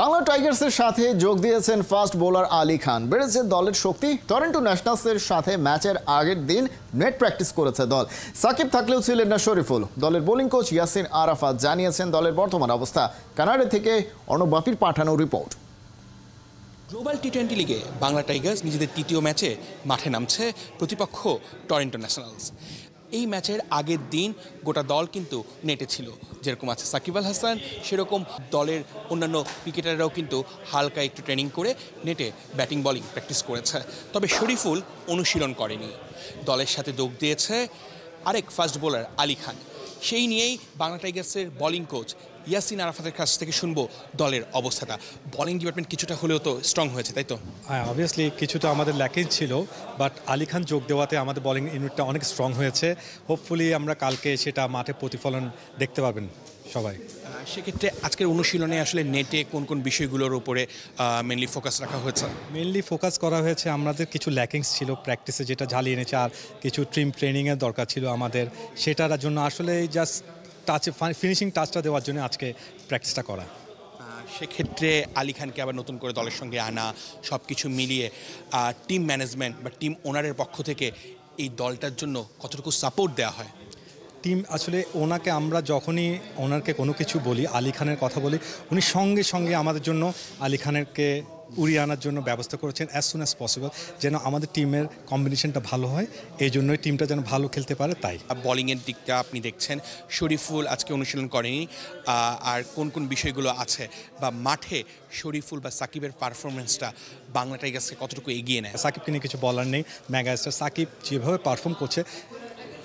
বাংলা টাইগার্সের সাথে যোগ দিয়েছেন ফাস্ট বোলার আলী খান। বেড়েছে দলের শক্তি। টরন্টো ন্যাশনালসের সাথে ম্যাচের আগের দিন নেট প্র্যাকটিস করেছে দল। সাকিব থাকলেও ছিলেন না শরীফুল। দলের বোলিং কোচ ইয়াসিন আরাফাত জানিয়েছেন দলের বর্তমান অবস্থা। কানাডা থেকে অর্ণব বাপির পাঠানো রিপোর্ট। গ্লোবাল টি-20 লিগে বাংলা টাইগার্স নিজেদের তৃতীয় ম্যাচে মাঠে নামছে। প্রতিপক্ষ টরন্টো ন্যাশনালস। এই ম্যাচের আগের দিন গোটা দল কিন্তু নেটে ছিল। যেরকম আছে সাকিব আল হাসান, সেরকম দলের অন্যান্য ক্রিকেটাররাও কিন্তু হালকা একটু ট্রেনিং করে নেটে ব্যাটিং বোলিং প্র্যাকটিস করেছে। তবে শরীফুল অনুশীলন করেনি। দলের সাথে যোগ দিয়েছে আরেক ফাস্ট বোলার আলী খান। সেই নিয়েই বাংলা টাইগার্সের বোলিং কোচ ইয়াসিন আরাফাতের কাছ থেকে শুনবো দলের অবস্থাটা। বোলিং ডিপার্টমেন্ট কিছুটা হলেও তো স্ট্রং হয়েছে, তাই তো? হ্যাঁ, অবভিয়াসলি কিছুটা আমাদের ল্যাকিং ছিল, বাট আলী খান যোগ দেওয়াতে আমাদের বোলিং ইউনিটটা অনেক স্ট্রং হয়েছে। হোপফুলি আমরা কালকে সেটা মাঠে প্রতিফলন দেখতে পারবেন সবাই। সেক্ষেত্রে আজকের অনুশীলনে আসলে নেটে কোন কোন বিষয়গুলোর উপরে মেনলি ফোকাস রাখা হয়েছে? মেনলি ফোকাস করা হয়েছে আমাদের কিছু ল্যাকিংস ছিল প্র্যাকটিসে, যেটা ঝালিয়ে এনেছে, আর কিছু ট্রেনিংয়ের দরকার ছিল আমাদের। সেটার জন্য আসলে জাস্ট ফিনিশিং টাচটা দেওয়ার জন্য আজকে প্র্যাকটিসটা করা। সেক্ষেত্রে আলী খানকে আবার নতুন করে দলের সঙ্গে আনা, সব কিছু মিলিয়ে টিম ম্যানেজমেন্ট বা টিম ওনারের পক্ষ থেকে এই দলটার জন্য কতটুকু সাপোর্ট দেওয়া হয়? টিম আসলে ওনাকে আমরা যখনই ওনারকে কোনো কিছু বলি, আলী খানের কথা বলি, উনি সঙ্গে সঙ্গে আমাদের জন্য আলী খানেরকে উড়িয়ে আনার জন্য ব্যবস্থা করেছেন অ্যাজ সুন অ্যাজ পসিবল, যেন আমাদের টিমের কম্বিনেশনটা ভালো হয়। এই জন্যই টিমটা যেন ভালো খেলতে পারে। তাই বোলিংয়ের দিকটা আপনি দেখছেন শরীফুল আজকে অনুশীলন করেনি, আর কোন কোন বিষয়গুলো আছে বা মাঠে শরীফুল বা সাকিবের পারফরমেন্সটা বাংলা টাইগার্সকে কতটুকু এগিয়ে নেয়? সাকিবকে নিয়ে কিছু বলার নেই। মেগাস্টার সাকিব যেভাবে পারফর্ম করছে,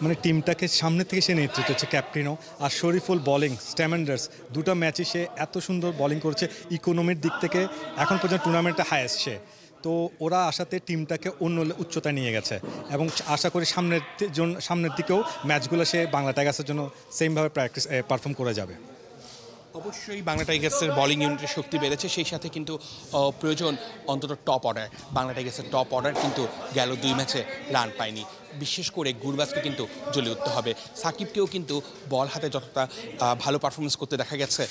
মানে টিমটাকে সামনে থেকে সে নেতৃত্ব হচ্ছে, ক্যাপ্টেনও। আর শরীফুল বোলিং স্ট্যান্ডার্ডস দুটো ম্যাচে সে এত সুন্দর বোলিং করেছে। ইকোনমির দিক থেকে এখন পর্যন্ত টুর্নামেন্টে হাইয়েস্ট সে। তো ওরা আশাতে টিমটাকে অন্য উচ্চতায় নিয়ে গেছে, এবং আশা করি সামনের দিকেও ম্যাচগুলো সে বাংলা টাইগার্সের জন্য সেমভাবে পারফর্ম করে যাবে। অবশ্যই বাংলা টাইগার্সের বোলিং ইউনিটের শক্তি বেড়েছে, সেই সাথে কিন্তু প্রয়োজন অন্তত টপ অর্ডার। বাংলা টাইগার্সের টপ অর্ডার কিন্তু গেল 2 ম্যাচে রান পায়নি। বিশেষ করে গুরবাজকে কিন্তু জ্বলে উঠতে হবে। সাকিবকেও কিন্তু বল হাতে যতটা ভালো পারফরমেন্স করতে দেখা গেছে,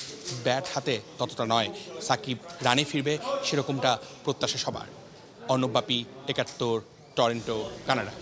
ব্যাট হাতে ততটা নয়। সাকিব রানে ফিরবে সেরকমটা প্রত্যাশা সবার। অর্ণব বাপি, 71, টরন্টো, কানাডা।